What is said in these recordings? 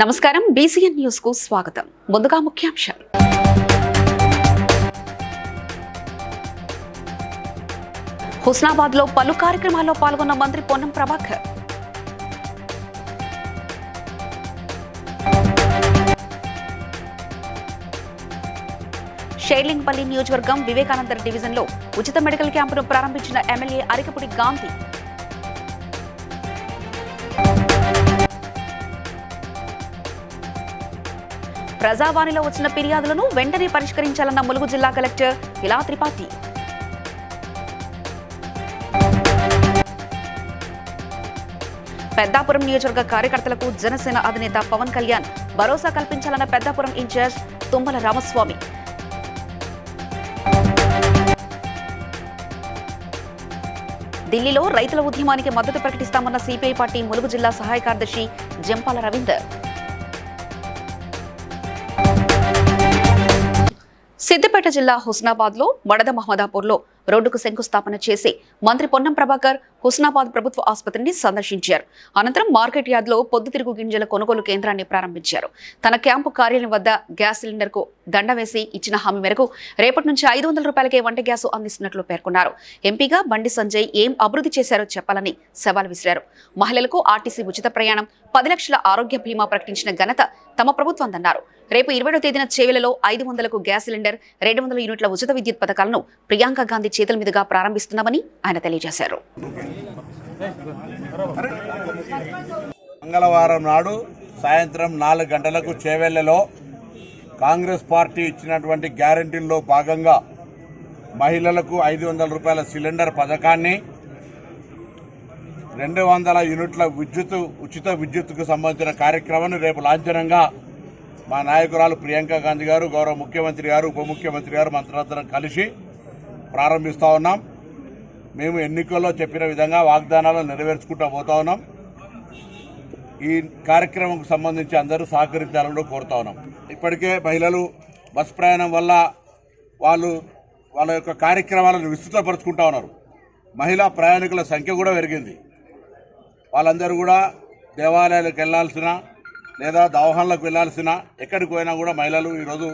నమస్కారం BCN news కు స్వాగతం. ముందుగా ముఖ్యాంశాలు. హుస్నాబాద్ లో పలు కార్యక్రమాల్లో పాల్గొన్న మంత్రి పొన్నం ప్రభాకర్. షేర్లింగపల్లి నియోజకవర్గం వివేకానంద డివిజన్ లో ఉచిత మెడికల్ క్యాంపును ప్రారంభించిన ఎమ్మెల్యే అరికపుడి గాంధీ. ప్రజావాణిలో వచ్చిన ఫిర్యాదులను వెంటనే పరిష్కరించాలన్న ములుగు జిల్లా కలెక్టర్ ఇలా త్రిపాఠి. పెద్దాపురం నియోజకవర్గ కార్యకర్తలకు జనసేన అధినేత పవన్ కళ్యాణ్ భరోసా కల్పించాలన్న పెద్దాపురం ఇన్ఛార్జ్ తుమ్మల రామస్వామి. ఢిల్లీలో రైతుల ఉద్యమానికి మద్దతు ప్రకటిస్తామన్న సిపిఐ పార్టీ ములుగు జిల్లా సహాయ కార్యదర్శి జంపాల రవీందర్. సిద్దిపేట జిల్లా హుస్నాబాద్ లో మడద మహమ్మదాపూర్ లో రోడ్డుకు శంకుస్థాపన చేసి మంత్రి పొన్నం ప్రభాకర్ హుస్నాబాద్ ప్రభుత్వ ఆసుపత్రిని సందర్శించారు. అనంతరం మార్కెట్ యార్డ్ లో పొద్దుతిరుగు గింజల కొనుగోలు కేంద్రాన్ని ప్రారంభించారు. తన క్యాంపు కార్యాలయం వద్ద గ్యాస్ సిలిండర్ కు దండ వేసి ఇచ్చిన హామీ మేరకు రేపటి నుంచి 500 రూపాయలకే వంట గ్యాస్ అందిస్తున్నట్లు పేర్కొన్నారు. ఎంపీగా బండి సంజయ్ ఏం అభివృద్ధి చేశారో చెప్పాలని సవాల్ విసిరారు. మహిళలకు ఆర్టీసీ ఉచిత ప్రయాణం, 10 లక్షల ఆరోగ్య బీమా ప్రకటించిన ఘనత తమ ప్రభుత్వందన్నారు. రేపు 20వ తేదీన చేవెలలో 500కు గ్యాస్ సిలిండర్, 200 యూనిట్ల ఉచిత విద్యుత్ పథకాలను ప్రియాంక గాంధీ చేతుల మీదుగా ప్రారంభిస్తున్నామని ఆయన తెలియజేశారు. మంగళవారం నాడు సాయంత్రం 4 గంటలకు చేవెళ్లలో కాంగ్రెస్ పార్టీ ఇచ్చినటువంటి గ్యారంటీల్లో భాగంగా మహిళలకు 500 రూపాయల సిలిండర్ పథకాన్ని, 200 యూనిట్ల ఉచిత విద్యుత్కు సంబంధించిన కార్యక్రమాన్ని రేపు లాంఛనంగా మా నాయకురాలు ప్రియాంక గాంధీ గారు, గౌరవ ముఖ్యమంత్రి గారు, ఉప ముఖ్యమంత్రి గారు మంత్రులందరం కలిసి ప్రారంభిస్తూ ఉన్నాం. మేము ఎన్నికల్లో చెప్పిన విధంగా వాగ్దానాలను నెరవేర్చుకుంటూ పోతా ఉన్నాం. ఈ కార్యక్రమంకు సంబంధించి అందరూ సహకరించాలని కోరుతా ఉన్నాం. ఇప్పటికే మహిళలు బస్ ప్రయాణం వల్ల వాళ్ళ యొక్క కార్యక్రమాలను విస్తృతపరుచుకుంటా ఉన్నారు. మహిళా ప్రయాణికుల సంఖ్య కూడా పెరిగింది. వాళ్ళందరూ కూడా దేవాలయాలకు వెళ్లాల్సిన లేదా దవాఖానలకు వెళ్లాల్సిన ఎక్కడికి పోయినా కూడా మహిళలు ఈరోజు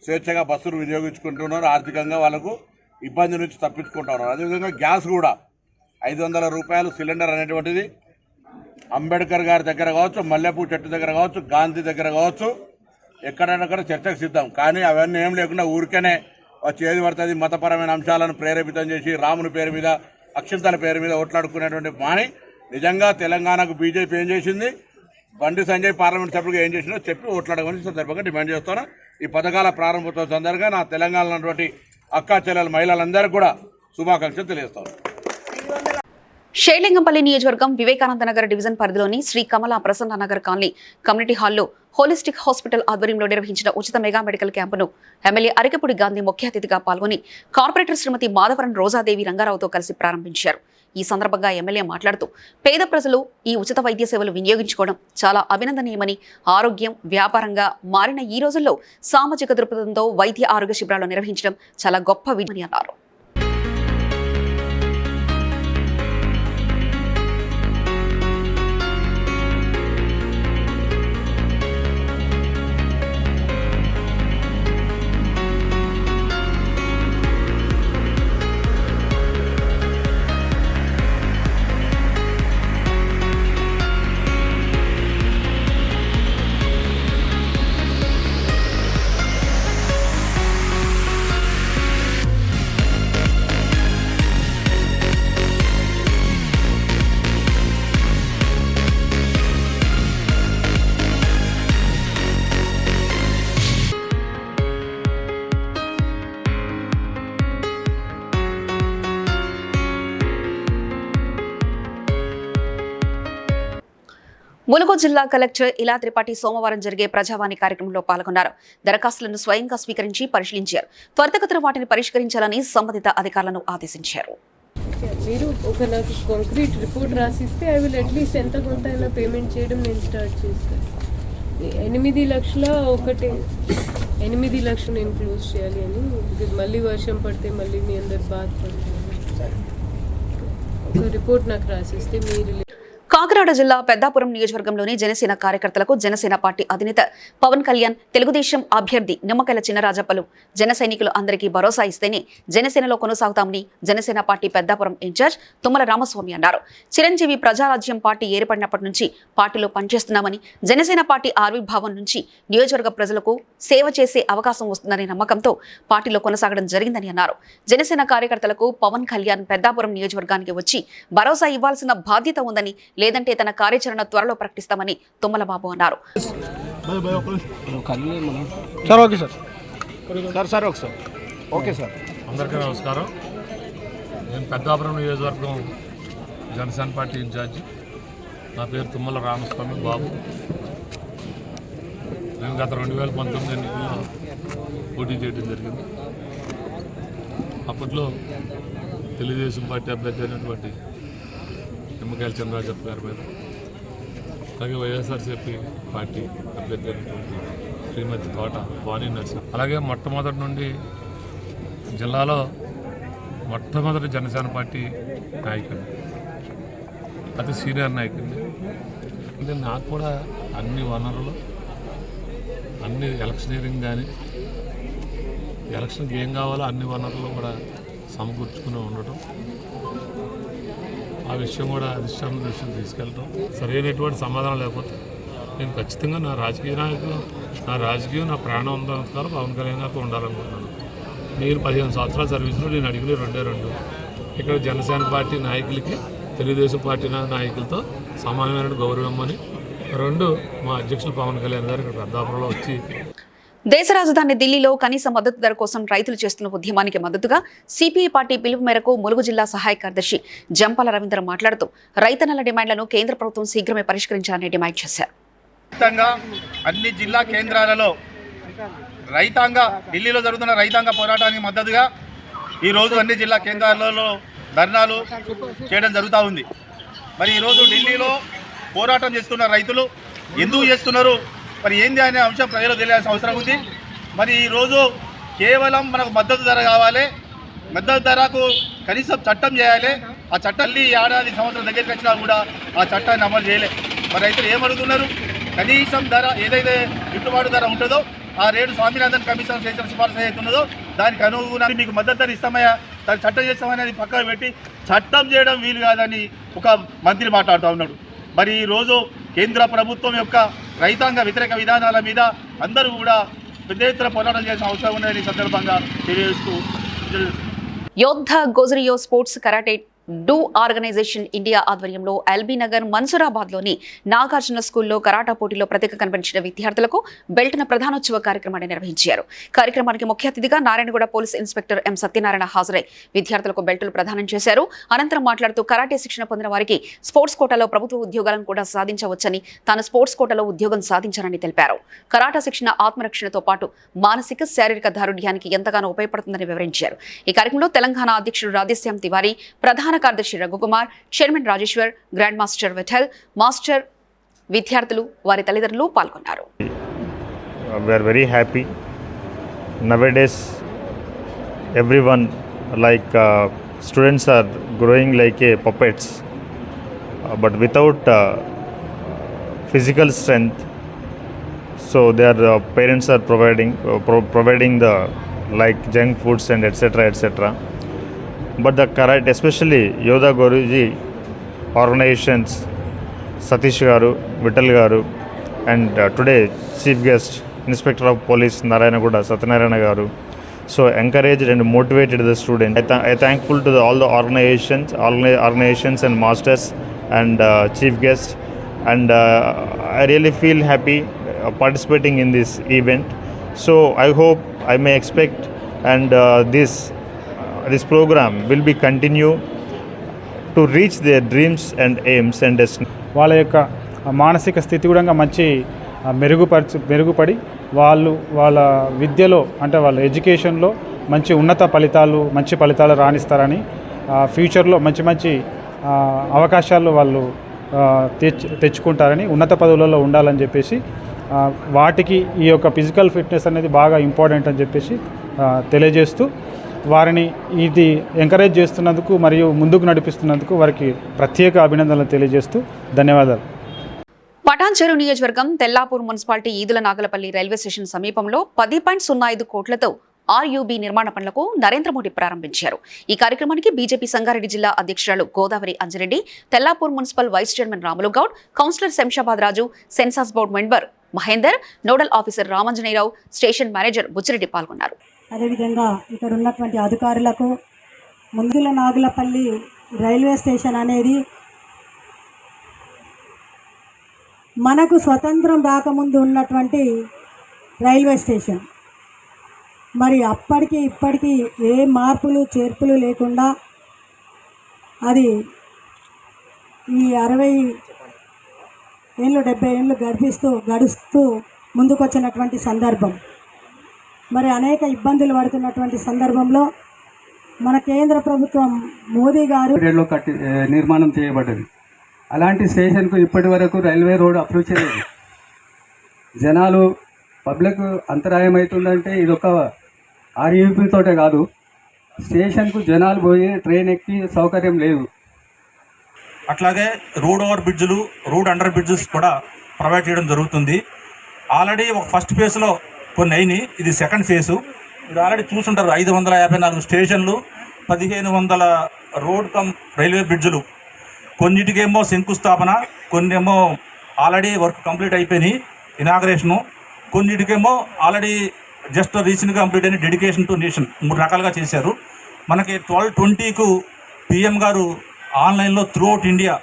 స్వేచ్ఛగా బస్సులు వినియోగించుకుంటున్నారు. ఆర్థికంగా వాళ్ళకు ఇబ్బంది నుంచి తప్పించుకుంటున్నారు. అదేవిధంగా గ్యాస్ కూడా 500 రూపాయలు సిలిండర్ అనేటువంటిది అంబేద్కర్ గారి దగ్గర కావచ్చు, మల్లెపూ చెట్టు దగ్గర కావచ్చు, గాంధీ దగ్గర కావచ్చు, ఎక్కడైనా చర్చకు సిద్ధం. కానీ అవన్నీ ఏం లేకుండా ఊరికేనే వచ్చి ఏది పడుతుంది మతపరమైన అంశాలను ప్రేరేపితం చేసి రాముని పేరు మీద, అక్షింతల పేరు మీద ఓట్లాడుకునేటువంటి మాని నిజంగా తెలంగాణకు బీజేపీ ఏం చేసింది, బండి సంజయ్ పార్లమెంట్ సభ్యులుగా ఏం చేసినో చెప్పి ఓట్లాడమని సందర్భంగా డిమాండ్ చేస్తాను. ఈ పథకాల ప్రారంభోత్సవం సందర్భంగా నా తెలంగాణలో ఉన్నటువంటి అక్కా చెల్లెల మహిళలందరికీ కూడా శుభాకాంక్షలు తెలియజేస్తాను. షేర్లింగంపల్లి నియోజకవర్గం వివేకానంద నగర్ డివిజన్ పరిధిలోని శ్రీ కమలా ప్రసన్న నగర్ కాలనీ కమ్యూనిటీ హాల్లో హోలిస్టిక్ హాస్పిటల్ ఆధ్వర్యంలో నిర్వహించిన ఉచిత మెగా మెడికల్ క్యాంపును ఎమ్మెల్యే అరికపుడి గాంధీ ముఖ్య అతిథిగా పాల్గొని కార్పొరేటర్ శ్రీమతి మాధవరం రోజాదేవి రంగారావుతో కలిసి ప్రారంభించారు. ఈ సందర్భంగా ఎమ్మెల్యే మాట్లాడుతూ పేద ప్రజలు ఈ ఉచిత వైద్య సేవలు వినియోగించుకోవడం చాలా అభినందనీయమని, ఆరోగ్యం వ్యాపారంగా మారిన ఈ రోజుల్లో సామాజిక దృక్పథంతో వైద్య ఆరోగ్య శిబిరాలు నిర్వహించడం చాలా గొప్ప విజయమని అన్నారు. ములుగు జిల్లా కలెక్టర్ ఇలా త్రిపాఠి సోమవారం జరిగే ప్రజావాణి కార్యక్రమంలో పాల్గొన్నారు. దరఖాస్తులను స్వయంగా స్వీకరించి పరిశీలించారు. త్వరితగతిన వాటిని పరిష్కరించాలని సంబంధిత అధికారులను ఆదేశించారు. మీరు ఒక నాకు కాంక్రీట్ రిపోర్ట్ రాసిస్తే ఐ విల్ అట్లీస్ట్ ఎంత కొంత అయినా పేమెంట్ చేయడం నేను స్టార్ట్ చేస్తాను. 8 లక్షల 8 లక్షలు నేను క్లోజ్ చేయాలి అని. మళ్ళీ వర్షం పడితే మళ్ళీ మీ అందరు బాధపడుతున్నారు. ఒక రిపోర్ట్ నాకు రాసిస్తే మీరు కాకినాడ జిల్లా పెద్దాపురం నియోజకవర్గంలోని జనసేన కార్యకర్తలకు జనసేన పార్టీ అధినేత పవన్ కళ్యాణ్, తెలుగుదేశం అభ్యర్థి నిమ్మకాయల చినరాజప్పలు జన సైనికులు అందరికీ భరోసా ఇస్తేనే జనసేనలో కొనసాగుతామని జనసేన పార్టీ పెద్దాపురం ఇన్ఛార్జ్ తుమ్మల రామస్వామి అన్నారు. చిరంజీవి ప్రజారాజ్యం పార్టీ ఏర్పడినప్పటి నుంచి పార్టీలో పనిచేస్తున్నామని, జనసేన పార్టీ ఆవిర్భావం నుంచి నియోజకవర్గ ప్రజలకు సేవ చేసే అవకాశం వస్తుందనే నమ్మకంతో పార్టీలో కొనసాగడం జరిగిందని అన్నారు. జనసేన కార్యకర్తలకు పవన్ కళ్యాణ్ పెద్దాపురం నియోజకవర్గానికి వచ్చి భరోసా ఇవ్వాల్సిన బాధ్యత ఉందని, లేదంటే తన కార్యాచరణ త్వరలో ప్రకటిస్తామని తుమ్మలబాబు అన్నారు. అందరికీ నమస్కారం. నేను పెద్దాపురం నియోజకవర్గం జనసేన పార్టీ ఇన్ఛార్జి. నా పేరు తుమ్మల రామస్వామి బాబు. నేను గత 2019 ఎన్నికల్లో పోటీ చేయడం జరిగింది. అప్పట్లో తెలుగుదేశం పార్టీ అభ్యర్థి అయినటువంటి నిమ్మకాయల చినరాజప్ప గారి మీద, అలాగే వైఎస్ఆర్సీపీ పార్టీ అభ్యర్థి అయినటువంటి శ్రీమతి తోట వాణి నరసింహ, అలాగే మొట్టమొదటి నుండి జిల్లాలో మొట్టమొదటి జనసేన పార్టీ నాయకుడిని, అతి సీనియర్ నాయకుడిని. అంటే నాకు కూడా అన్ని వనరులు, అన్ని ఎలక్షనీరింగ్ కానీ ఎలక్షన్కి ఏం కావాలో అన్ని వనరులు కూడా సమకూర్చుకుని ఉండటం, ఆ విషయం కూడా అధిష్టానం దృష్టికి తీసుకెళ్ళటం, సరైనటువంటి సమాధానం లేకపోతే నేను ఖచ్చితంగా నా రాజకీయం నా ప్రాణం ఉన్నంతకాలం పవన్ కళ్యాణ్ గారితో ఉండాలనుకుంటున్నాను. నేను 15 సంవత్సరాల సర్వీస్లో నేను అడిగిన 2 ఇక్కడ జనసేన పార్టీ నాయకులకి తెలుగుదేశం పార్టీ నాయకులతో సమానమైన గౌరవం అని 2 మా అధ్యక్షులు పవన్ కళ్యాణ్ గారు ఇక్కడ పెద్దాపురంలో వచ్చి దేశ రాజధాని ఢిల్లీలో కనీస మద్దతు ధర కోసం రైతులు చేస్తున్న ఉద్యమానికి మద్దతుగా సిపిఐ పార్టీ పిలుపు మేరకు ములుగు జిల్లా సహాయ కార్యదర్శి జంపాల రవీంద్ర మాట్లాడుతూ రైతన్నల డిమాండ్లను కేంద్ర ప్రభుత్వం శీఘ్రమే పరిష్కరించాలని డిమాండ్ చేశారు. అన్ని జిల్లా కేంద్రాలలో ఢిల్లీలో జరుగుతున్న రైతాంగ పోరాటానికి మద్దతుగా ఈరోజు అన్ని జిల్లా కేంద్రాలలో ధర్నాలు చేయడం జరుగుతూ ఉంది. మరి ఈరోజు ఢిల్లీలో పోరాటం చేస్తున్న రైతులు ఎందుకు చేస్తున్నారు, మరి ఏంది అనే అంశం ప్రజలు తెలియాల్సిన అవసరం ఉంది. మరి ఈరోజు కేవలం మనకు మద్దతు ధర కావాలి, మద్దతు ధరకు కనీసం చట్టం చేయాలి. ఆ చట్టాన్ని ఏడాది సంవత్సరం దగ్గరికి వచ్చినా కూడా ఆ చట్టాన్ని అమలు చేయలే. మరి రైతులు ఏమడుగుతున్నారు, కనీసం ధర ఏదైతే గిట్టుబాటు ధర ఉంటుందో ఆ రేటు స్వామినాథన్ కమిషన్ చేసిన సిఫార్సు అవుతున్నదో దానికి అనుగుణంగా మీకు మద్దతు ధర ఇస్తామయ్యా, దానికి చట్టం చేస్తామనేది పక్కన పెట్టి చట్టం చేయడం వీలు కాదని ఒక మంత్రి మాట్లాడుతూ ఉన్నాడు. మరి ఈరోజు కేంద్ర ప్రభుత్వం యొక్క రైతాంగ వ్యతిరేక విధానాల మీద అందరూ కూడా పెద్ద ఎత్తున పోరాటం చేసిన అవసరం ఉందని సందర్భంగా తెలియజేస్తూ, యోద్ధ గోజరియో sports karate do organization India ఆధ్వర్యంలో ఎల్బీ నగర్ మన్సూరాబాద్లోని నాగార్జున స్కూల్లో కరాటా పోటీలో ప్రతిభ కనబరిచిన విద్యార్థులకు బెల్ట్న ప్రధానోత్సవ కార్యక్రమాన్ని నిర్వహించారు. కార్యక్రమానికి ముఖ్య అతిథిగా Narayanguda police inspector M Satyanarayana హాజరై విద్యార్థులకు బెల్టులు ప్రదానం చేశారు. అనంతరం మాట్లాడుతూ కరాటే శిక్షణ పొందిన వారికి స్పోర్ట్స్ కోటాలో ప్రభుత్వ ఉద్యోగాలను కూడా సాధించవచ్చని, తాను స్పోర్ట్స్ కోటాలో ఉద్యోగం సాధించానని తెలిపారు. కరాటా శిక్షణ ఆత్మరక్షణతో పాటు మానసిక, శారీరక దారుఢ్యానికి ఎంతగానో ఉపయోగపడుతుందని వివరించారు. ఈ కార్యక్రమంలో తెలంగాణ అధ్యక్షుడు రాధేశ్యామ్ తివారీ, ప్రధాన కార్యదర్శి Raghukumar, chairman Rajeshwar, grand master Vithal, master, విద్యార్థులు, వారి తల్లిదండ్రులు పాల్గొన్నారు. We are very happy. Nowadays, everyone students are growing like a puppets, but without physical strength. So their parents are providing the junk foods and etc. But the karate, especially Yoda Guruji organizations, Satish Garu, Vittal Garu, and today Chief Guest Inspector of Police Narayanaguda Satyanarayana Garu, so encouraged and motivated the students. I thankful to all the organizations and masters and Chief Guest, and I really feel happy participating in this event. So I hope I may expect and this program will be continue to reach their dreams and aims and destiny. వాళ్ళ యొక్క మానసిక స్థితి కూడా మంచి మెరుగుపడి వాళ్ళ విద్యలో అంటే వాళ్ళ ఎడ్యుకేషన్లో మంచి ఫలితాలు రాణిస్తారని, ఫ్యూచర్లో మంచి అవకాశాలు వాళ్ళు తెచ్చుకుంటారని, ఉన్నత పదవులలో ఉండాలని చెప్పేసి, వాటికి ఈ యొక్క ఫిజికల్ ఫిట్నెస్ అనేది బాగా ఇంపార్టెంట్ అని చెప్పేసి తెలియజేస్తూ వారిని ఇది ఎంకరేజ్ చేస్తున్నందుకు మరియు ముందుకు నడిపిస్తున్నందుకు వారికి ప్రత్యేక అభినందనలు తెలియజేస్తూ ధన్యవాదాలు. పటాన్చెరు నియోజకవర్గం Tellapur municipality Edula Nagalapalli railway station సమీపంలో 10.05 కోట్లతో ఆర్యూబీ నిర్మాణ పనులకు నరేంద్ర మోడీ ప్రారంభించారు. ఈ కార్యక్రమానికి బీజేపీ సంగారెడ్డి జిల్లా అధ్యక్షురాలు Godavari Anjireddy, Tellapur municipal vice chairman Ramulu Goud, councillor Shamshabad Raju, census board member Mahender, nodal officer Ramanjaneyarao, station manager Buchireddy పాల్గొన్నారు. అదేవిధంగా ఇక్కడ ఉన్నటువంటి అధికారులకు ముందుల నాగులపల్లి రైల్వే స్టేషన్ అనేది మనకు స్వతంత్రం రాకముందు ఉన్నటువంటి రైల్వే స్టేషన్. మరి అప్పటికి ఇప్పటికీ ఏ మార్పులు చేర్పులు లేకుండా అది ఈ 60 ఏళ్ళు 70 ఏళ్ళు గడుస్తూ ముందుకొచ్చినటువంటి సందర్భం. మరి అనేక ఇబ్బందులు పడుతున్నటువంటి సందర్భంలో మన కేంద్ర ప్రభుత్వం మోదీ గారు నిర్మాణం చేయబడ్డది. అలాంటి స్టేషన్కు ఇప్పటి వరకు రైల్వే రోడ్ అప్రోచ్ చేయలేదు. జనాలు పబ్లిక్ అంతరాయం అవుతుందంటే ఇదొక ఆర్యూపీ తోటే కాదు, స్టేషన్కు జనాలు పోయి ట్రైన్ ఎక్కి సౌకర్యం లేదు. అట్లాగే రోడ్ ఓవర్ బ్రిడ్జ్లు, రోడ్ అండర్ బ్రిడ్జెస్ కూడా ప్రొవైడ్ చేయడం జరుగుతుంది. ఆల్రెడీ ఒక ఫస్ట్ ఫేజ్లో కొన్ని అయినాయి, ఇది సెకండ్ ఫేజు. మీరు ఆల్రెడీ చూసుంటారు 554 స్టేషన్లు, 1500 రోడ్ కమ్ రైల్వే బ్రిడ్జ్లు. కొన్నిటికేమో శంకుస్థాపన, కొన్నేమో ఆల్రెడీ వర్క్ కంప్లీట్ అయిపోయినాయి ఇనాగరేషను, కొన్నిటికేమో ఆల్రెడీ జస్ట్ రీసెంట్గా కంప్లీట్ అయిన డెడికేషన్ టు నేషన్. 3 రకాలుగా చేశారు. మనకి 12:20కు పిఎం గారు ఆన్లైన్లో త్రూఅవుట్ ఇండియా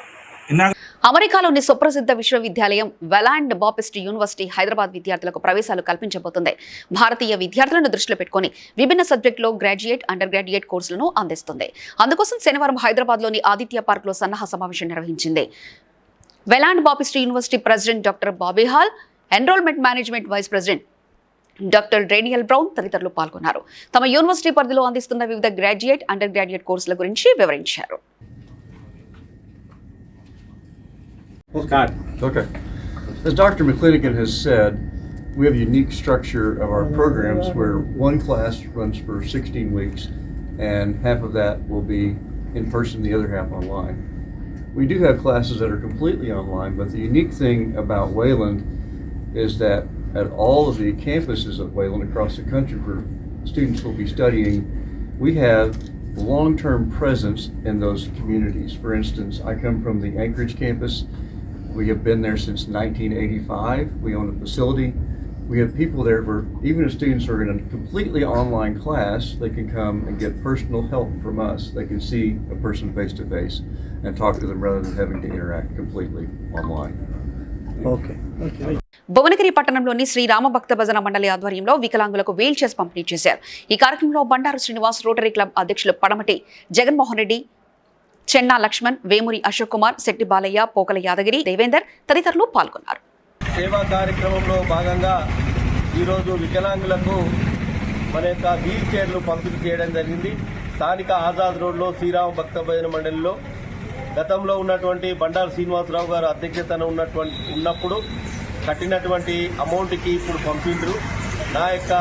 అమెరికాలోని సుప్రసిద్ధ విశ్వవిద్యాలయం వెలాండ్ బాపిస్ట్ యూనివర్సిటీ హైదరాబాద్ విద్యార్థులకు ప్రవేశాలు కల్పించబోతుంది. భారతీయ విద్యార్థులను దృష్టిలో పెట్టుకుని విభిన్న సబ్జెక్టులో గ్రాడ్యుయేట్, అండర్ గ్రాడ్యుయేట్ కోర్సులను అందిస్తుంది. అందుకోసం శనివారం హైదరాబాద్లోని ఆదిత్య పార్క్లో సన్నాహ సమావేశం నిర్వహించింది. Wayland Baptist university president doctor Bobby Hall, enrolment management vice president doctor Reniel Brown తదితరులు పాల్గొన్నారు. తమ యూనివర్సిటీ పరిధిలో అందిస్తున్న వివిధ గ్రాడ్యుయేట్, అండర్ గ్రాడ్యుయేట్ కోర్సుల గురించి వివరించారు. Okay. As Dr. McClinican has said, we have a unique structure of our programs where one class runs for 16 weeks and half of that will be in person, the other half online. We do have classes that are completely online, but the unique thing about Wayland is that at all of the campuses of Wayland across the country where students will be studying, we have long-term presence in those communities. For instance, I come from the Anchorage campus. We have been there since 1985. We own a facility. We have people there where even if students are in a completely online class, they can come and get personal help from us. They can see a person face to face and talk to them rather than having to interact completely online. Okay. Bhuvanagiri పట్టణంలోని శ్రీరామ భక్త భజన మండలి ఆధ్వర్యంలో వికలాంగులకు wheel chairs పంపిణీ చేశారు. ఈ కార్యక్రమంలో Bandaru Srinivas, rotary club అధ్యక్షులు పడమటి జగన్మోహన్ రెడ్డి, చెన్నా లక్ష్మణ్, వేమూరి అశోక్ కుమార్, శెట్టి బాలయ్య, పోకల యాదగిరి, దేవేందర్ తదితరులు పాల్గొన్నారు. సేవా కార్యక్రమంలో భాగంగా ఈరోజు వికలాంగులకు మన యొక్క వీల్ చైర్లు పంపిణీ చేయడం జరిగింది. స్థానిక ఆజాద్ రోడ్లో శ్రీరామ భక్త భజన మండలిలో గతంలో ఉన్నటువంటి బండారు శ్రీనివాసరావు గారు అధ్యక్షతన ఉన్నప్పుడు కట్టినటువంటి అమౌంట్కి ఇప్పుడు పంపిండ్రు. నా యొక్క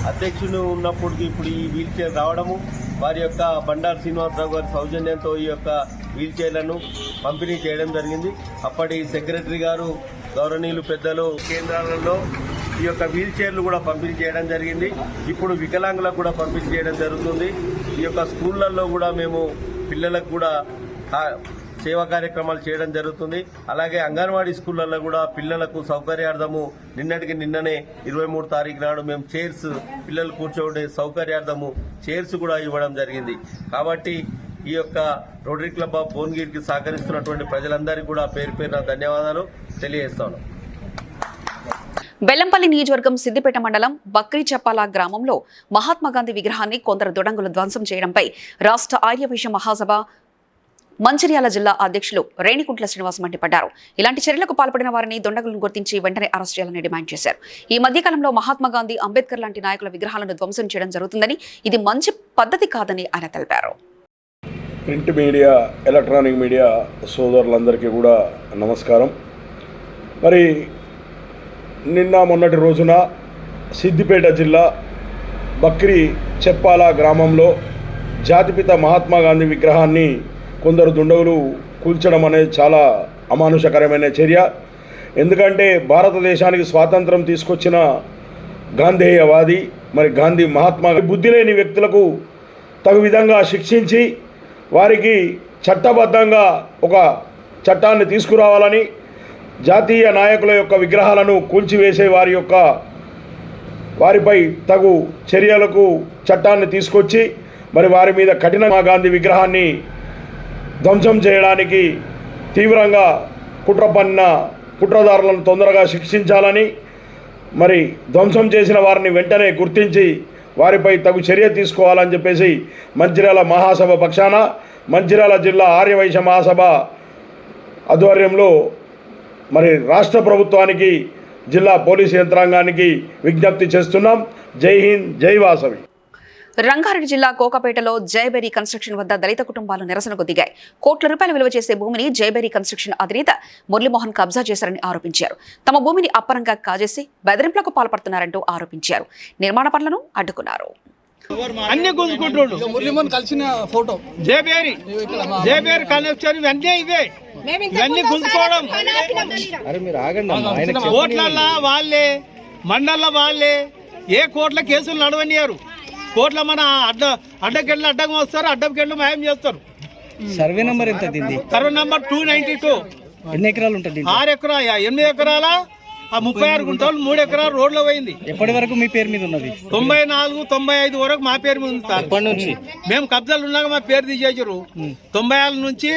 అధ్యక్షుడు ఉన్నప్పటికీ ఇప్పుడు ఈ వీల్ చైర్ రావడము, వారి యొక్క బండారు శ్రీనివాసరావు గారి సౌజన్యంతో ఈ యొక్క వీల్ చైర్లను పంపిణీ చేయడం జరిగింది. అప్పటి సెక్రటరీ గారు, గౌరవనీయులు పెద్దలు కేంద్రాలలో ఈ యొక్క వీల్ చైర్లు కూడా పంపిణీ చేయడం జరిగింది. ఇప్పుడు వికలాంగులకు కూడా పంపిణీ చేయడం జరుగుతుంది. ఈ యొక్క స్కూళ్లలో కూడా మేము పిల్లలకు కూడా సేవా కార్యక్రమాలు చేయడం జరుగుతుంది. అలాగే అంగన్వాడీ స్కూళ్లలో కూడా పిల్లలకు సౌకర్యార్థము నిన్ననే 23 తారీఖు నాడు మేము చైర్స్, పిల్లలు కూర్చోబడే సౌకర్యార్థము చైర్స్ కూడా ఇవ్వడం జరిగింది. కాబట్టి ఈ యొక్క రోటరీ క్లబ్ ఆఫ్ భువనగిరికి సహకరిస్తున్నటువంటి ప్రజలందరికీ కూడా పేరు పేరున ధన్యవాదాలు తెలియజేస్తాను. బెల్లంపల్లి నియోజకవర్గం సిద్దిపేట మండలం బక్రీచప్పాల గ్రామంలో మహాత్మాగాంధీ విగ్రహాన్ని కొందరు దుడంగులు ధ్వంసం చేయడంపై రాష్ట్ర ఆర్యవైశ్య మహాసభ మంచిర్యాల జిల్లా అధ్యక్షులు రేణికుంట్ల శ్రీనివాస్ మండిపడ్డారు. ఇలాంటి చర్యలకు పాల్పడిన వారిని దుండగులను గుర్తించి వెంటనే అరెస్ట్ చేయాలని డిమాండ్ చేశారు. ఈ మధ్యకాలంలో మహాత్మాగాంధీ, అంబేద్కర్ లాంటి నాయకుల విగ్రహాలను ధ్వంసం చేయడం జరుగుతుందని, ఇది మంచి పద్ధతి కాదని ఆయన తెలిపారు. ప్రింట్ మీడియా, ఎలక్ట్రానిక్ మీడియా సోదరులందరికీ కూడా నమస్కారం. మరి నిన్న మొన్నటి రోజున సిద్దిపేట జిల్లా బక్రీ చెప్పాల గ్రామంలో జాతిపిత మహాత్మా గాంధీ విగ్రహాన్ని కొందరు దుండగులు కూల్చడం అనేది చాలా అమానుషకరమైన చర్య. ఎందుకంటే భారతదేశానికి స్వాతంత్రం తీసుకొచ్చిన గాంధేయవాది మరి గాంధీ మహాత్మా బుద్ధి లేని వ్యక్తులకు తగు విధంగా శిక్షించి వారికి చట్టబద్ధంగా ఒక చట్టాన్ని తీసుకురావాలని, జాతీయ నాయకుల యొక్క విగ్రహాలను కూల్చివేసే వారిపై తగు చర్యలకు చట్టాన్ని తీసుకొచ్చి మరి వారి మీద కఠినంగా గాంధీ విగ్రహాన్ని ధ్వంసం చేయడానికి తీవ్రంగా కుట్ర పన్న కుట్రదారులను తొందరగా శిక్షించాలని, మరి ధ్వంసం చేసిన వారిని వెంటనే గుర్తించి వారిపై తగు చర్య తీసుకోవాలని చెప్పేసి మంచిర్యాల మహాసభ పక్షాన మంచిర్యాల జిల్లా ఆర్యవైశ్య మహాసభ ఆధ్వర్యంలో మరి రాష్ట్ర ప్రభుత్వానికి, జిల్లా పోలీసు యంత్రాంగానికి విజ్ఞప్తి చేస్తున్నాం. జై హింద్, జై వాసవి. రంగారెడ్డి జిల్లా కోకపేటలో జయబెరీ కన్స్ట్రక్షన్ వద్ద దళిత కుటుంబాలు నిరసనకు దిగాయి. కోట్ల రూపాయల విలువ చేసే భూమిని జయబెరీ కన్స్ట్రక్షన్ అధినేత మురళీమోహన్ కబ్జా చేశారని ఆరోపించారు. తమ భూమిని అప్పరంగా కాజేసి బెదిరింపులకు పాల్పడుతున్నారంటూ ఆరోపించారు. నిర్మాణ పనులను అడ్డుకున్నారు. అన్ని గుంజుకుంటుండు మురళీమోహన్ కలిసిన ఫోటో జయబేరి కనెక్షన్ ఇవన్నీ ఇవే ఇవన్నీ గుంజుకోవడం. కోట్లల్లా వాళ్ళే, మండల్లో వాళ్ళే, ఏ కోట్ల కేసులు నడవనియారు. కోట్ల మన అడ్డకెళ్ళు అడ్డంగా వస్తారు, అడ్డంకెళ్ళు మాయం చేస్తారు. సర్వే నంబర్ ఎంత? Survey number 292. ఎన్ని ఎకరాలు ఉంటుంది? 6 ఎకరాలు 8 ఎకరాల 36 గుంటలు 3 ఎకరాలు రోడ్లో పోయింది. ఎప్పటి వరకు మీ పేరు మీద ఉన్నది? 94, 95 వరకు మా పేరు మీద ఉంది సార్. ఎప్పటి నుంచి? మేము కబ్జాలు ఉన్నాక మా పేరు తీసేసారు. 96 నుంచి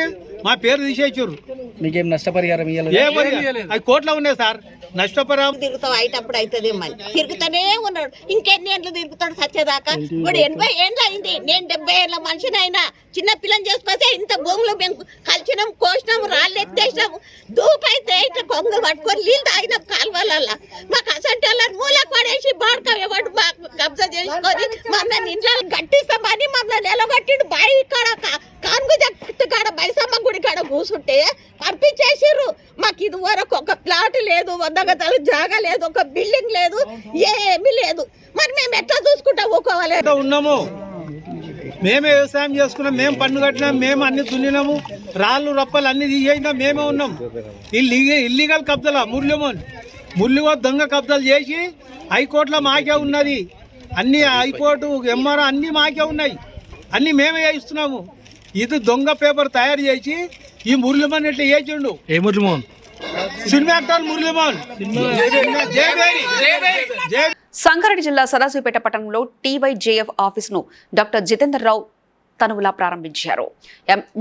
మా పేరు తీసేసారు. మీకేం నష్టపరిహారం ఇవ్వాలి? అవి కోట్లో ఉన్నాయి సార్. నష్టపరిహారం తిరుగుతావు అయినప్పుడు అవుతుంది. మళ్ళీ తిరుగుతూనే ఉన్నాడు. ఇంకెన్ని ఏళ్ళు తిరుగుతాడు సచ్చేదాకా? ఇప్పుడు 80 ఏళ్ళు అయింది. నేను 70 ఏళ్ళ మనిషినైనా చిన్న పిల్లని చేసుకొస్తే ఇంత భూములు మేము కలిసినాం, కోసినాం, రాళ్ళు ఎత్తేసినాము. దూపైతే ఇట్లా కొంగలు పట్టుకొని నీళ్ళు తాగినాం కాలువలల్లా. మాకు అసంటి వాళ్ళని మూలకు పడేసి బాడక ఎవడు కబ్జా చేసుకొని మమ్మల్ని ఇంట్లో కట్టిస్తామని మమ్మల్ని నిలబట్టిండు. బాయి కాడ కాన్గు జట్టు కాడ బైసమ్మ గుడి కాడ కూర్చుంటే పంపించేసిర్రు. మాకు ఇది వరకు ఒక ప్లాట్ లేదు, 100 గజాలు జాగా లేదు, ఒక బిల్డింగ్ లేదు, ఏమీ లేదు. మరి మేము ఎట్లా చూసుకుంటా ఊకోవాలి? ఉన్నాము, మేమే వ్యవసాయం చేసుకున్నాం, మేము పన్ను కట్టినాం, మేము అన్ని దున్నినాము, రాళ్ళు రప్పలు అన్ని తీసేసినాం, మేమే ఉన్నాం. ఇల్లీగల్ కబ్జాల మురళీమోహన్ దొంగ కబ్జాలు చేసి హైకోర్టులో మాకే ఉన్నది. అన్ని హైకోర్టు, ఎంఆర్ఓ అన్ని మాకే ఉన్నాయి. అన్ని మేమే చేయిస్తున్నాము. ఇది దొంగ పేపర్ తయారు చేసి ఈ మురళీమోహన్ ఎట్లా చేసిండు? ఏ మురళీమోహన్? Cinema actor Murali Mohan. సంగారెడ్డి జిల్లా సదాశివపేట పట్టణంలో టీవైజేఎఫ్ ఆఫీసును డాక్టర్ జితేందర్ రావు తనువులా ప్రారంభించారు.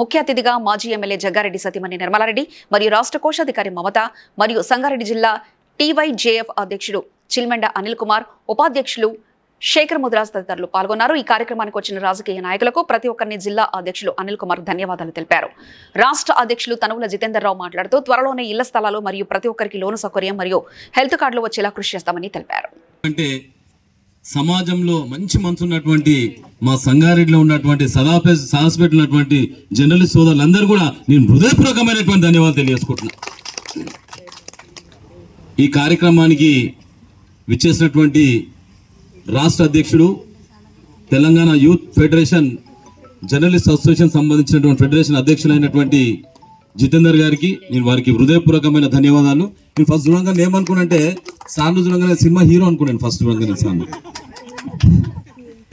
ముఖ్య అతిథిగా మాజీ ఎమ్మెల్యే జగ్గారెడ్డి సతీమణి నిర్మలారెడ్డి మరియు రాష్ట్ర కోశాధికారి మమత మరియు సంగారెడ్డి జిల్లా టీవైజేఎఫ్ అధ్యక్షుడు చిల్మెండ అనిల్ కుమార్, ఉపాధ్యక్షులు శేఖర్ ముద్రాజ్ తదితరులు పాల్గొన్నారు. ఈ కార్యక్రమానికి వచ్చిన రాజకీయ నాయకులకు ప్రతి ఒక్కరిని జిల్లా అధ్యక్షులు అనిల్ కుమార్ ధన్యవాదాలు తెలిపారు. రాష్ట్ర అధ్యక్షులు తనువుల జితేందర్ రావు మాట్లాడుతూ త్వరలోనే ఇళ్ల స్థలాలు మరియు ప్రతి ఒక్కరికి లోను సౌకర్యం మరియు హెల్త్ కార్డులు వచ్చేలా కృషి చేస్తామని తెలిపారు. అంటే సమాజంలో మంచి మనసు ఉన్నటువంటి మా సంగారెడ్డిలో ఉన్నటువంటి సదాపేట ఉన్నటువంటి జర్నలిస్ట్ సోదరులందరూ కూడా నేను హృదయపూర్వకమైనటువంటి ధన్యవాదాలు తెలియజేసుకుంటున్నా. ఈ కార్యక్రమానికి విచ్చేసినటువంటి రాష్ట్ర అధ్యక్షుడు, Telangana youth federation journalist association సంబంధించినటువంటి ఫెడరేషన్ అధ్యక్షులైనటువంటి జితేందర్ గారికి నేను వారికి హృదయపూర్వకమైన ధన్యవాదాలు. నేను ఫస్ట్ చూడంగానే ఏమనుకున్నానంటే సార్లు చూడంగానే సినిమా హీరో అనుకున్నాను ఫస్ట్ చూడంగానే సార్లు.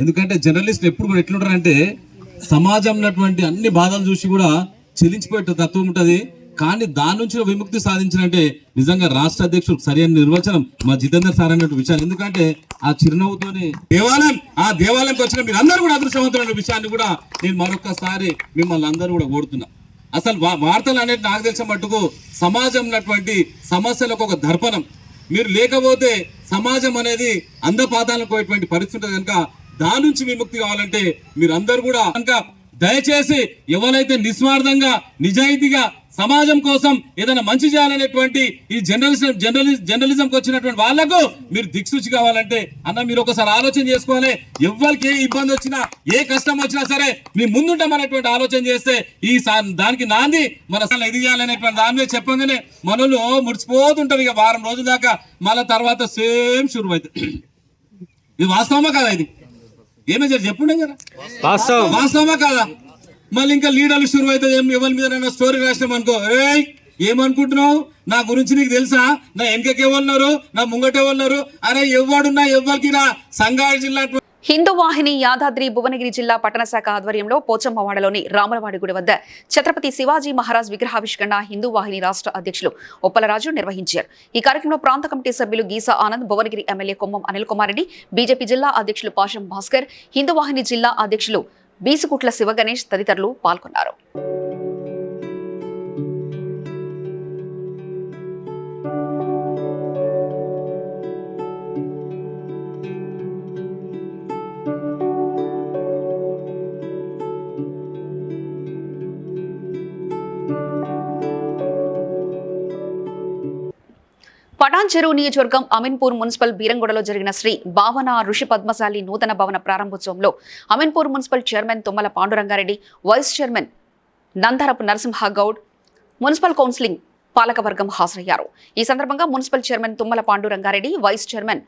ఎందుకంటే జర్నలిస్ట్ ఎప్పుడు కూడా ఎట్లుంటారంటే సమాజం ఉన్నటువంటి అన్ని బాధలు చూసి కూడా చెల్లించిపోయే తత్వం ఉంటుంది. కానీ దాని నుంచి విముక్తి సాధించినంటే నిజంగా రాష్ట్ర అధ్యక్షుడు సరైన నిర్వచనం మా జితేందర్ సార్ అన్నట్టు విషయాలు. ఎందుకంటే ఆ చిరునవ్వుతోనే దేవాలయంకి వచ్చిన మీరు అందరూ కూడా అదృష్టవంతమైన విషయాన్ని కూడా నేను మరొకసారి మిమ్మల్ని అందరూ కూడా కోరుతున్నా. అసలు వార్తలు అనేది నాకు తెలిసిన మట్టుకు సమాజం ఉన్నటువంటి సమస్యలకు ఒక దర్పణం. మీరు లేకపోతే సమాజం అనేది అందపాతాలకు పోయేటువంటి పరిస్థితి కనుక దాని నుంచి విముక్తి కావాలంటే మీరందరూ కూడా కనుక దయచేసి ఎవరైతే నిస్వార్థంగా నిజాయితీగా సమాజం కోసం ఏదైనా మంచి చేయాలనేటువంటి ఈ జర్నలిజంకి వచ్చినటువంటి వాళ్లకు మీరు దిక్సూచి కావాలంటే అన్న మీరు ఒకసారి ఆలోచన చేసుకోవాలి. ఎవరికి ఏ ఇబ్బంది వచ్చినా ఏ కష్టం వచ్చినా సరే మీ ముందుంటామనేటువంటి ఆలోచన చేస్తే ఈ దానికి నాంది మన ఇది చేయాలనేటువంటి దాని మీద చెప్పగానే మనలో ముడిచిపోతుంటారు. ఇక వారం రోజుల దాకా మళ్ళీ తర్వాత సేమ్ షురు అవుతుంది. ఇది వాస్తవమా కదా? ఏమే చెప్పుండే కదా వాస్తవమా కాదా? మళ్ళీ ఇంకా లీడర్లు షురు అయితే ఎవరి మీద స్టోరీ రాసినాం అనుకో, ఏమనుకుంటున్నావు నా గురించి నీకు తెలుసా? నా వెనకకి ఎవరున్నారు, నా ముంగట ఎవరున్నారు? అరే ఎవడున్నా ఎవరికి నా సంగారెడ్డి జిల్లా హిందూ వాహిని యాదాద్రి భువనగిరి జిల్లా పట్టణ శాఖ ఆధ్వర్యంలో పోచమ్మవాడలోని రామలవాడి గుడి వద్ద ఛత్రపతి శివాజీ మహారాజ్ విగ్రహావిష్కరణ హిందూ వాహిని రాష్ట్ర అధ్యక్షులు ఉప్పలరాజు నిర్వహించారు. ఈ కార్యక్రమంలో ప్రాంత కమిటీ సభ్యులు గీసా ఆనంద్, భువనగిరి ఎమ్మెల్యే కొమ్మం అనిల్ కుమార్ రెడ్డి, బీజేపీ జిల్లా అధ్యక్షులు పాషం భాస్కర్, హిందూ వాహిని జిల్లా అధ్యక్షులు బీసుకుట్ల శివగణేష్ తదితరులు పాల్గొన్నారు. పటాన్ చెరువు నియోజకవర్గం అమీన్పూర్ మున్సిపల్ బీరంగూడలో జరిగిన శ్రీ భావన ఋషి పద్మశాలి నూతన భవన ప్రారంభోత్సవంలో Ameenpur municipal chairman Tummala Pandurangareddy, vice chairman Nandarapu Narasimhagoud, municipal counselling పాలకవర్గం హాజరయ్యారు. ఈ సందర్భంగా municipal chairman Tummala Pandurangareddy, vice chairman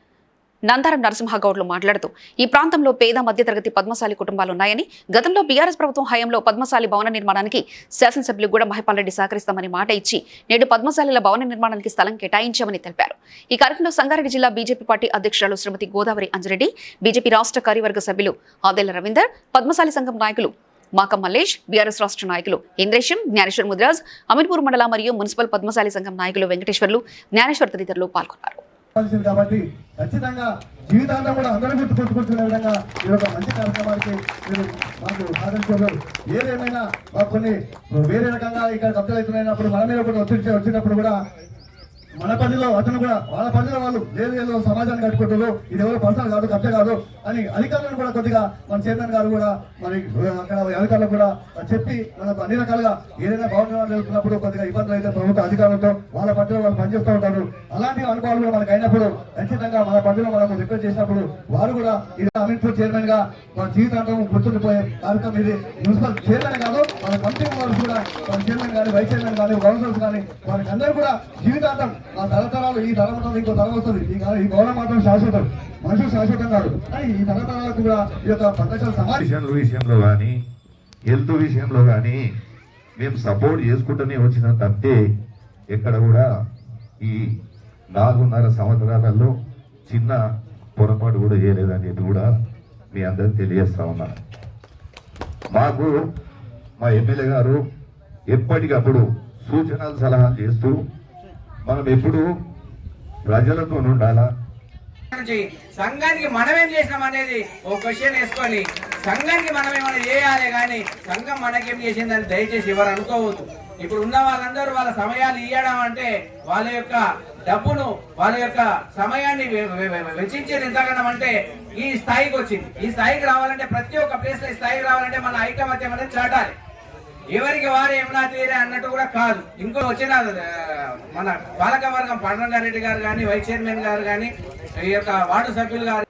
Nandaram నరసింహగౌడ్లు మాట్లాడుతూ ఈ ప్రాంతంలో పేద మధ్యతరగతి పద్మశాలి కుటుంబాలున్నాయని, గతంలో బీఆర్ఎస్ ప్రభుత్వం హయాంలో పద్మశాలి భవన నిర్మాణానికి శాసనసభ్యులు గూడ మహిపాల్ రెడ్డి సహకరిస్తామని మాట ఇచ్చి నేడు పద్మశాలిల భవన నిర్మాణానికి స్థలం కేటాయించామని తెలిపారు. ఈ కార్యక్రమంలో సంగారెడ్డి జిల్లా బీజేపీ పార్టీ అధ్యక్షురాలు శ్రీమతి గోదావరి అంజిరెడ్డి, బీజేపీ రాష్ట్ర కార్యవర్గ సభ్యులు ఆదేళ్ల రవీందర్, పద్మశాలి సంఘం నాయకులు మాకం మల్లేష్, బీఆర్ఎస్ రాష్ట్ర నాయకులు ఇంద్రేశం, జ్ఞానేశ్వర్ ముదిరాజ్, అమీన్పూర్ మండల మరియు మున్సిపల్ పద్మశాలి సంఘం నాయకులు వెంకటేశ్వర్లు, జ్ఞానేశ్వర్ తదితరులు పాల్గొన్నారు. కాబట్టి ఖచ్చితంగా జీవితాంతం కూడా అందరూ గుర్తుకొచ్చుకునే విధంగా ఈ యొక్క మంచి కార్యక్రమానికి మీరు మాకు సాధించారు. ఏదేమైనా మాకు కొన్ని వేరే రకంగా ఇక్కడ కబ్జాలు అవుతున్నప్పుడు మన మీద కూడా ఒత్తిడి వచ్చినప్పుడు కూడా మన పనిలో అతను కూడా వాళ్ళ పనిలో వాళ్ళు ఏదో సమాజాన్ని కట్టుకుంటారు, ఇది ఎవరో పర్సనల్ కాదు, కబ్జా కాదు అని అధికారులను కూడా కొద్దిగా మన చైర్మన్ గారు కూడా మరి అక్కడ అధికారులకు కూడా చెప్పి మనకు అన్ని రకాలుగా ఏదైనా భవనాలు జరుగుతున్నప్పుడు కొద్దిగా ఇబ్బందులు అయితే ప్రభుత్వ అధికారులతో వాళ్ళ పనిలో వాళ్ళు పనిచేస్తూ ఉంటారు. అలాంటి అనుభవాలు కూడా మనకు అయినప్పుడు ఖచ్చితంగా మన పనిలో మనకు రిక్వెస్ట్ చేసినప్పుడు వారు కూడా ఇది అమీన్పూర్ చైర్మన్ గా మన జీవితాంతం గుర్తుండిపోయే కార్యక్రమం ఇది. మున్సిపల్ చైర్మన్ కాదు, మన కమిటీ మెంబర్స్ కూడా మన చైర్మన్ కానీ, వైస్ చైర్మన్ కానీ, కౌన్సిలర్స్ కానీ వారికి అందరూ కూడా జీవితాంతం ఆ తరతరాలు ఈ తరం ఉంటుంది, ఇంకో తరం వస్తుంది, ఈ భవనం మాత్రం శాశ్వతం, మనుషులు శాశ్వతం కాదు అని ఈ తరతరాలకు కూడా ఈ యొక్క పద్ధతుల సమాజం విషయంలో కానీ హెల్త్ విషయంలో కానీ మేము సపోర్ట్ చేసుకుంటూనే వచ్చిన తప్పితే ఎక్కడ కూడా ఈ 4.5 సంవత్సరాలలో చిన్న పొరపాటు కూడా చేయలేదని చెప్పి కూడా మీ అందరికి తెలియజేస్తా ఉన్నాను. మాకు మా ఎమ్మెల్యే గారు ఎప్పటికప్పుడు సూచనలు సలహాలు చేస్తూ మనం ఎప్పుడు ప్రజలతో ఉండాలా, సంఘానికి మనమేం చేసినాం అనేది ఒక క్వశ్చన్ వేసుకొని సంఘానికి మనం ఏమైనా చేయాలి కానీ సంఘం మనకేం చేసిందని దయచేసి ఎవరు అనుకోవద్దు. ఇప్పుడు ఉన్న వాళ్ళందరూ వాళ్ళ సమయాలు ఇవ్వడం అంటే వాళ్ళ యొక్క డబ్బును, వాళ్ళ యొక్క సమయాన్ని వెచ్చించేది ఎంతగానం అంటే ఈ స్థాయికి వచ్చింది. ఈ స్థాయికి రావాలంటే ప్రతి ఒక్క ప్లేస్ లో ఈ స్థాయికి రావాలంటే మన ఐకమత్యం అనేది చాటాలి. ఎవరికి వారు ఏమన్నా తీరే అన్నట్టు కూడా కాదు. ఇంకో వచ్చిన మన పాలకవర్గం పాండురంగారెడ్డి గారు కానీ, వైస్ చైర్మన్ గారు కానీ, ఈ యొక్క వార్డు సభ్యులు గారు.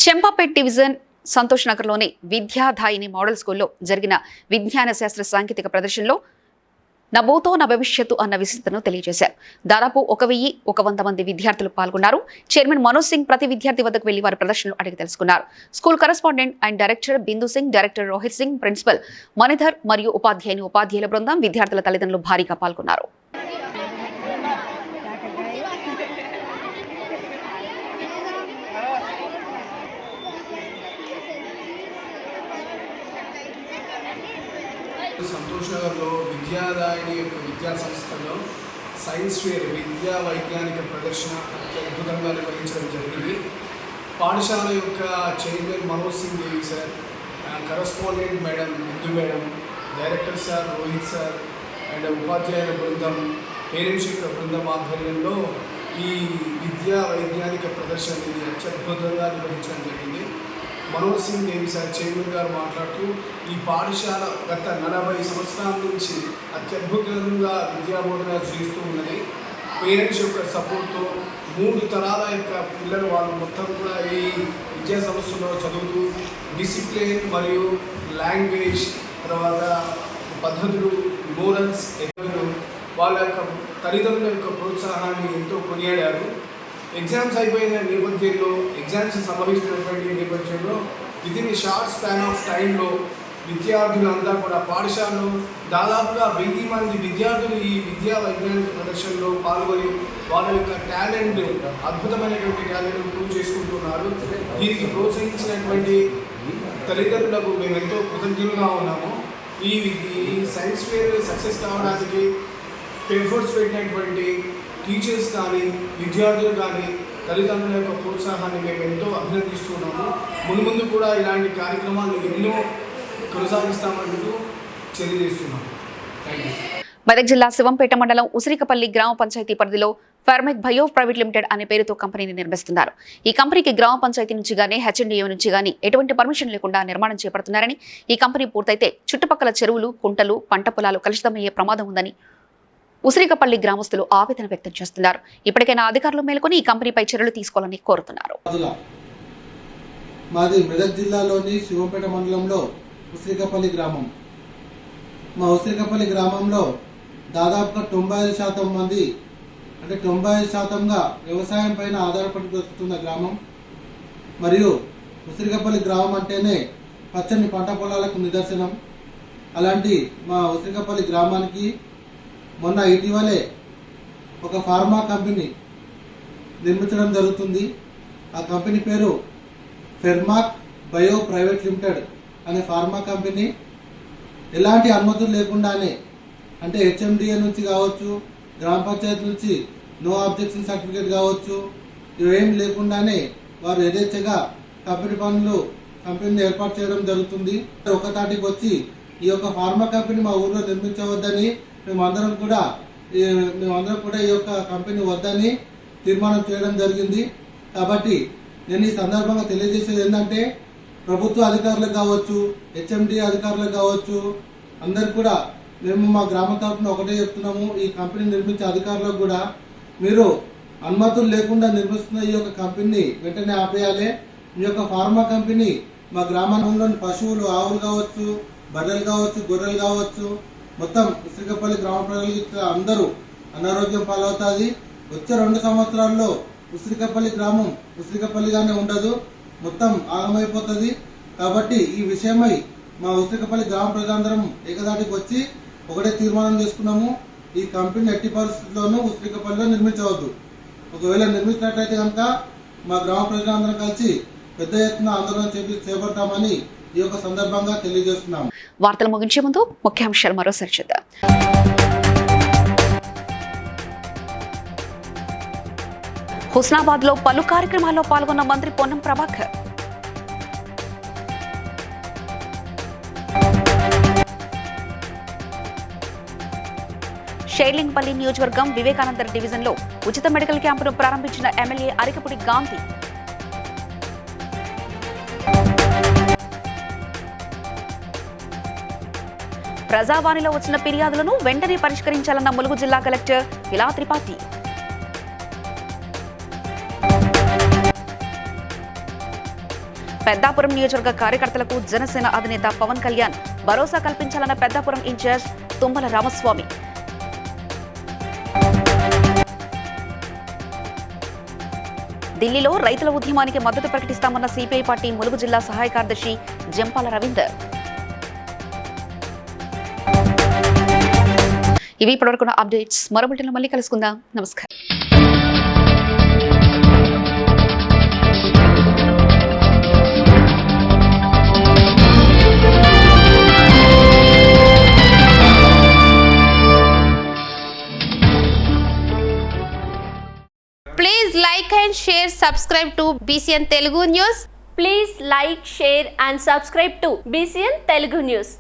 చెంపాపేట్ డివిజన్ సంతోష్ నగర్లోని విద్యాదాయిని మోడల్ స్కూల్లో జరిగిన విజ్ఞాన శాస్త్ర సాంకేతిక ప్రదర్శనలో నా భూతో నా భవిష్యత్తు అన్న విశిష్టతను తెలియజేశారు. దాదాపు 1100 మంది విద్యార్థులు పాల్గొన్నారు. చైర్మన్ మనోజ్ సింగ్ ప్రతి విద్యార్థి వద్దకు వెళ్లి వారి ప్రదర్శనలు అడిగి తెలుసుకున్నారు. School correspondent and director Bindu Singh, director Rohit Singh, principal Manidhar మరియు ఉపాధ్యాయుల బృందం, విద్యార్థుల తల్లిదండ్రులు భారీగా పాల్గొన్నారు. సంతోష్ నగర్లో విద్యాదాయిని యొక్క విద్యా సంస్థలో సైన్స్ ఫేర్ విద్యా వైజ్ఞానిక ప్రదర్శన అద్భుతంగా నిర్వహించడం జరిగింది. పాఠశాల యొక్క chairman Manoj Singh Devi sir, correspondent madam Bindu madam, director sir Rohit sir and ఉపాధ్యాయుల బృందం, పేరెంట్స్ యొక్క బృందం ఆధ్వర్యంలో ఈ విద్యా వైజ్ఞానిక ప్రదర్శన ఇది అత్యద్భుతంగా నిర్వహించడం జరిగింది. మనోజ్ సింగ్ దేవి సార్ చైర్మన్ గారు మాట్లాడుతూ ఈ పాఠశాల గత 40 సంవత్సరాల నుంచి అత్యద్భుతంగా విద్యాబోధన చేస్తూ ఉన్నది. పేరెంట్స్ యొక్క సపోర్ట్తో 3 తరాల యొక్క పిల్లలు వాళ్ళు మొత్తం కూడా ఈ విద్యా సంస్థలో చదువుతూ డిసిప్లిన్ మరియు లాంగ్వేజ్, తర్వాత పద్ధతులు, మోరల్స్, వాళ్ళ యొక్క తల్లిదండ్రుల యొక్క ప్రోత్సాహాన్ని ఎంతో కొనియాడారు. ఎగ్జామ్స్ అయిపోయిన నేపథ్యంలో, ఎగ్జామ్స్ సంభవిస్తున్నటువంటి నేపథ్యంలో విదిన్ షార్ట్ స్పాన్ ఆఫ్ టైంలో విద్యార్థులంతా కూడా పాఠశాలలో దాదాపుగా 1000 మంది విద్యార్థులు ఈ విద్యా వైజ్ఞానిక ప్రదర్శనలో పాల్గొని వాళ్ళ యొక్క టాలెంట్ అద్భుతమైనటువంటి టాలెంట్ ప్రూవ్ చేసుకుంటున్నారు. దీనికి ప్రోత్సహించినటువంటి తల్లిదండ్రులకు మేము ఎంతో కృతజ్ఞులుగా ఉన్నాము. ఈ సైన్స్ ఫేర్ సక్సెస్ కావడానికి ఎఫర్ట్స్ పెట్టినటువంటి టీచర్స్ కానీ విద్యార్థులు కానీ తల్లిదండ్రుల యొక్క ప్రోత్సాహాన్ని మేము ఎంతో అభినందిస్తున్నాము. ముందు కూడా ఇలాంటి కార్యక్రమాలు ఎన్నో కొనసాగిస్తామంటూ తెలియజేస్తున్నాము. Thank you. మెదక్ జిల్లా శివంపేట మండలం ఉసిరికపల్లి గ్రామ పంచాయతీ పరిధిలో ఫర్మెక్ బయో ప్రైవేట్ లిమిటెడ్ అనే పేరుతో కంపెనీని నిర్మిస్తున్నారు. ఈ కంపెనీకి గ్రామ పంచాయతీ నుంచి గానీ హెచ్ఎండిఏ నుంచి గానీ ఎటువంటి పర్మిషన్ లేకుండా నిర్మాణం చేపడుతున్నారని, ఈ కంపెనీ పూర్తయితే చుట్టుపక్కల చెరువులు, కుంటలు, పంట పొలాలు కలుషితమయ్యే ప్రమాదం ఉందని ఉసిరికపల్లి గ్రామస్తులు ఆవేదన వ్యక్తం చేస్తున్నారు. ఇప్పటికైనా అధికారులు మేల్కొని ఈ కంపెనీపై చర్యలు తీసుకోవాలని కోరుతున్నారు. మాది మెదక్ జిల్లాలోని శివంపేట మండలంలో ఉసిరికపల్లి గ్రామం. మా ఉసిరికపల్లి గ్రామంలో దాదాపుగా 95% మంది, అంటే 90%గా వ్యవసాయం పైన ఆధారపడి బ్రతుకుతున్న గ్రామం. మరియు ఉసిరికపల్లి గ్రామం అంటేనే పచ్చని పంట పొలాలకు నిదర్శనం. అలాంటి మా ఉసిరికపల్లి గ్రామానికి మొన్న ఇటీవలే ఒక ఫార్మా కంపెనీ నిర్మించడం జరుగుతుంది. ఆ కంపెనీ పేరు ఫెర్మాక్ బయో ప్రైవేట్ లిమిటెడ్ అనే ఫార్మా కంపెనీ. ఎలాంటి అనుమతులు లేకుండానే, అంటే హెచ్ఎండిఏ నుంచి కావచ్చు, గ్రామ పంచాయతీ నుంచి నో ఆబ్జెక్షన్ సర్టిఫికేట్ కావచ్చు, ఇవేం లేకుండానే వారు యథేచ్ఛగా కంపెనీని ఏర్పాటు చేయడం జరుగుతుంది. ఒక తాటికి వచ్చి ఈ యొక్క ఫార్మా కంపెనీ మా ఊర్లో నిర్మించవద్దని మేమందరం కూడా ఈ యొక్క కంపెనీ వద్దని తీర్మానం చేయడం జరిగింది. కాబట్టి నేను ఈ సందర్భంగా తెలియజేసేది ఏంటంటే, ప్రభుత్వ అధికారులకు కావచ్చు, హెచ్ఎండి అధికారులకు కావచ్చు, అందరు కూడా మేము మా గ్రామ తరఫున ఒకటే చెప్తున్నాము. ఈ కంపెనీ నిర్మించే అధికారులకు కూడా మీరు అనుమతులు లేకుండా నిర్మిస్తున్న ఈ యొక్క కంపెనీని వెంటనే ఆపేయాలి. ఈ యొక్క ఫార్మా కంపెనీ మా గ్రామంలోని పశువులు, ఆవులు కావచ్చు, బర్రెలు కావచ్చు, గొర్రెలు కావచ్చు, మొత్తం ఉసిరికపల్లి గ్రామ ప్రజలు అందరూ అనారోగ్యం పాలవుతుంది. వచ్చే 2 సంవత్సరాల్లో ఉసిరికపల్లి గ్రామం ఉసిరికపల్లిగానే ఉండదు, మొత్తం ఆగమైపోతుంది. కాబట్టి ఈ విషయమై మా ఉసిరికపల్లి గ్రామ ప్రజలందరం ఏకదాటికి వచ్చి ఒకటే తీర్మానం చేసుకున్నాము. ఈ కంపెనీ ఎట్టి పరిస్థితుల్లోనూ ఉసిరికపల్లిలో నిర్మించవద్దు. ఒకవేళ నిర్మించినట్లయితే కనుక మా గ్రామ ప్రజలందరం కలిసి పెద్ద ఎత్తున ఆందోళన చేపడతామని ఈ యొక్క సందర్భంగా తెలియజేస్తున్నాము. వార్తలు ముగించే ముందు ముఖ్యాంశాలు మరోసారి చూద్దాం. హుస్నాబాద్ లో పలు కార్యక్రమాల్లో పాల్గొన్న మంత్రి పొన్నం ప్రభాకర్. షేర్లింగ్పల్లి నియోజకవర్గం వివేకానంద డివిజన్ లో ఉచిత మెడికల్ క్యాంపును ప్రారంభించిన ఎమ్మెల్యే అరికపుడి గాంధీ. ప్రజావాణిలో వచ్చిన ఫిర్యాదులను వెంటనే పరిష్కరించాలన్న ములుగు జిల్లా కలెక్టర్ ఇలా త్రిపాఠి. పెద్దాపురం నియోజకవర్గ కార్యకర్తలకు జనసేన అధినేత పవన్ కళ్యాణ్ భరోసా కల్పించాలన్న పెద్దాపురం ఇన్ఛార్జ్ తుమ్మల రామస్వామి. ఢిల్లీలో రైతుల ఉద్యమానికి మద్దతు ప్రకటిస్తామన్న సిపిఐ పార్టీ ములుగు జిల్లా సహాయ కార్యదర్శి జంపాల రవీందర్. ఇవి ఇప్పటివరకున్న అప్డేట్స్. మరో బులెటిన్లో మళ్ళీ కలుసుకుందాం. నమస్కారం. Please like and share, subscribe to BCN Telugu News. Please like, share and subscribe to BCN Telugu News.